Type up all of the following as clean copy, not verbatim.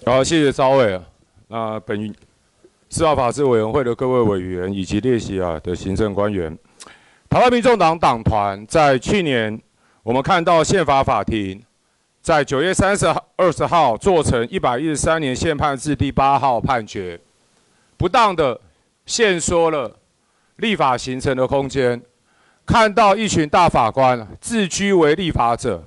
好，谢谢赵伟。本司法法制委员会的各位委员以及列席的行政官员，台湾民众党党团在去年，我们看到宪法法庭在9月20号做成113年宪判字第8号判决，不当的限缩了立法形成的空间，看到一群大法官自居为立法者，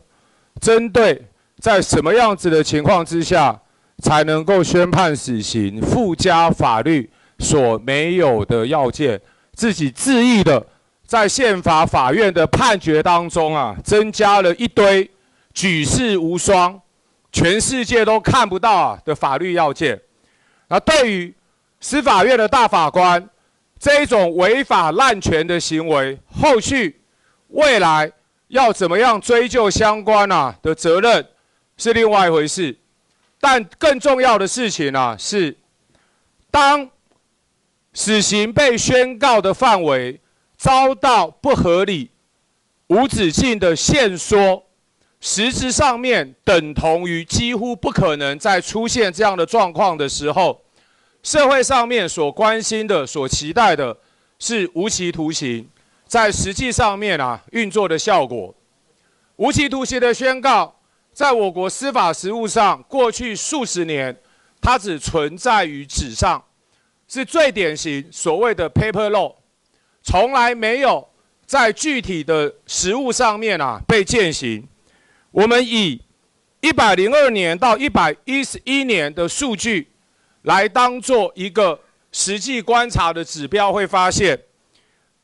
针对在什么样子的情况之下，才能够宣判死刑，附加法律所没有的要件，自己恣意的在宪法法院的判决当中增加了一堆举世无双、全世界都看不到的法律要件。那对于司法院的大法官这一种违法滥权的行为，后续未来要怎么样追究相关的责任是另外一回事。但更重要的事情是，当死刑被宣告的范围遭到不合理、无止境的限缩，实质上面等同于几乎不可能再出现这样的状况的时候，社会上面所关心的、所期待的是无期徒刑在实际上面运作的效果。无期徒刑的宣告，在我国司法实务上，过去数十年，它只存在于纸上，是最典型所谓的 paper law， 从来没有在具体的实务上面被践行。我们以102年到111年的数据来当做一个实际观察的指标，会发现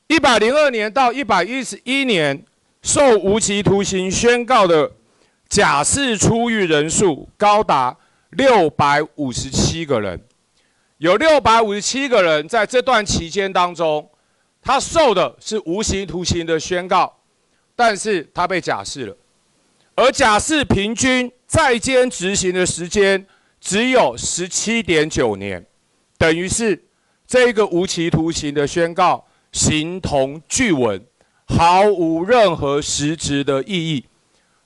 102年到111年受无期徒刑宣告的假释出狱人数高达657个人，有657个人在这段期间当中，他受的是无期徒刑的宣告，但是他被假释了，而假释平均在监执行的时间只有17.9年，等于是这个无期徒刑的宣告形同具文，毫无任何实质的意义。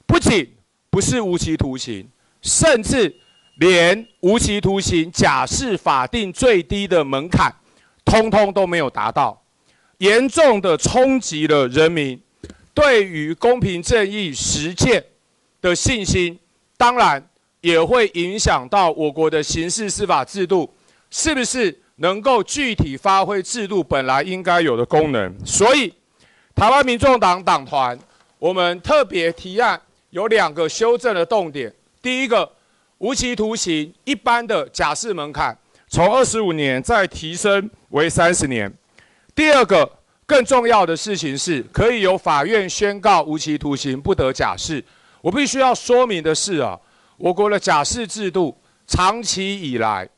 不仅不是无期徒刑，甚至连无期徒刑假释法定最低的门槛，通通都没有达到，严重的冲击了人民对于公平正义实践的信心，当然也会影响到我国的刑事司法制度是不是能够具体发挥制度本来应该有的功能。所以，台湾民众党党团我们特别提案有2个修正的重点。第一个，无期徒刑一般的假释门槛从25年再提升为30年。第二个，更重要的事情是，可以由法院宣告无期徒刑不得假释。我必须要说明的是我国的假释制度长期以来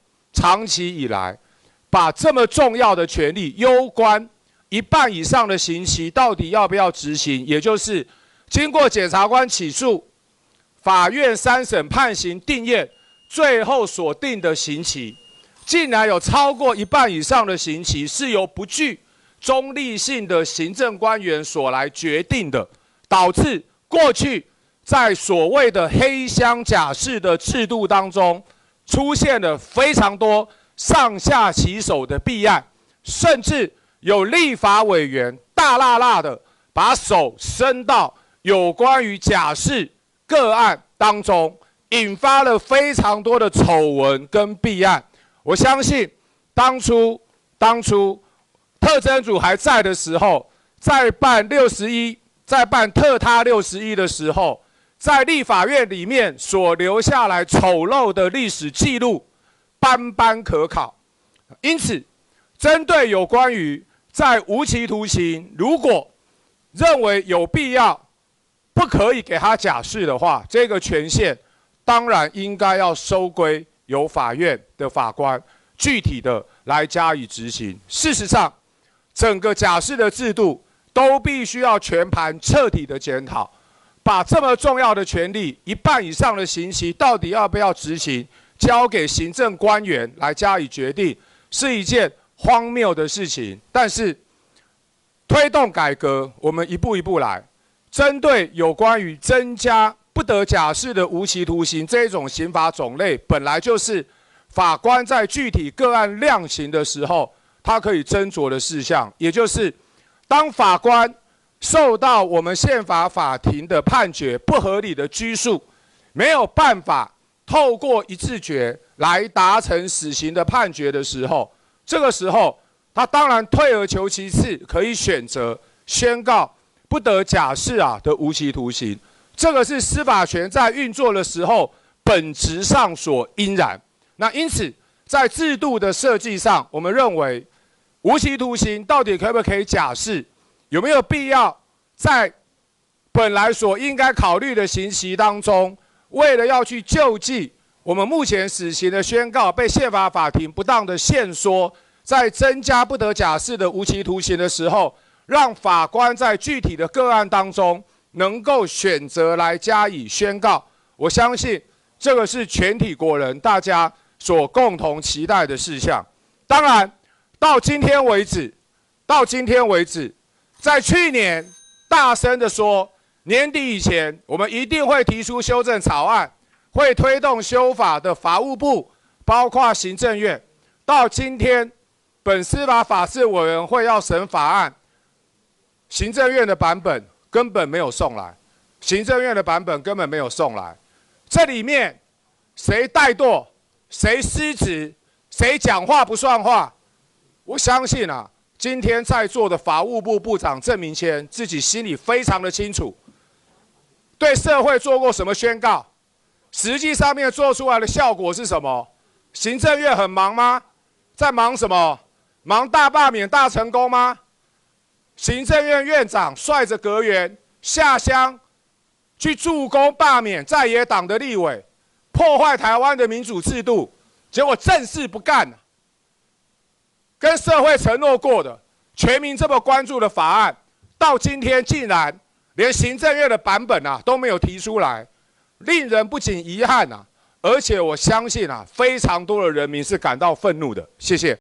把这么重要的权利攸关1半以上的刑期到底要不要执行，也就是经过检察官起诉，法院3审判刑定验，最后所定的刑期，竟然有超过1半以上的刑期是由不具中立性的行政官员所来决定的，导致过去在所谓的黑箱假释的制度当中，出现了非常多上下其手的弊案，甚至有立法委员大辣辣的把手伸到有关于假释个案当中，引发了非常多的丑闻跟弊案。我相信当初特侦组还在的时候，在办特他61的时候，在立法院里面所留下来丑陋的历史记录，斑斑可考。因此，针对有关于在无期徒刑，如果认为有必要不可以给他假释的话，这个权限当然应该要收归由法院的法官具体的来加以执行。事实上，整个假释的制度都必须要全盘彻底的检讨，把这么重要的权利1半以上的刑期到底要不要执行，交给行政官员来加以决定，是一件荒谬的事情。但是推动改革，我们一步一步来，针对有关于增加不得假释的无期徒刑这种刑罚种类，本来就是法官在具体个案量刑的时候，他可以斟酌的事项，也就是当法官受到我们宪法法庭的判决不合理的拘束，没有办法透过一致决来达成死刑的判决的时候，这个时候他当然退而求其次，可以选择宣告不得假释的无期徒刑。这个是司法权在运作的时候本质上所应然。那因此，在制度的设计上，我们认为无期徒刑到底可不可以假释，有没有必要在本来所应该考虑的刑期当中，为了要去救济我们目前死刑的宣告被宪法法庭不当的限缩，在增加不得假释的无期徒刑的时候，让法官在具体的个案当中能够选择来加以宣告。我相信这个是全体国人大家所共同期待的事项。当然，到今天为止，在去年大声的说，年底以前我们一定会提出修正草案，会推动修法的法务部，包括行政院，到今天本司法法制委员会要审法案，行政院的版本根本没有送来，这里面谁怠惰，谁失职，谁讲话不算话，我相信今天在座的法务部部长郑明谦自己心里非常的清楚，对社会做过什么宣告，实际上面做出来的效果是什么？行政院很忙吗？在忙什么？忙大罢免大成功吗？行政院院长率着阁员下乡去助攻罢免在野党的立委，破坏台湾的民主制度，结果正事不干，跟社会承诺过的全民这么关注的法案，到今天竟然连行政院的版本都没有提出来，令人不仅遗憾而且我相信非常多的人民是感到愤怒的。谢谢。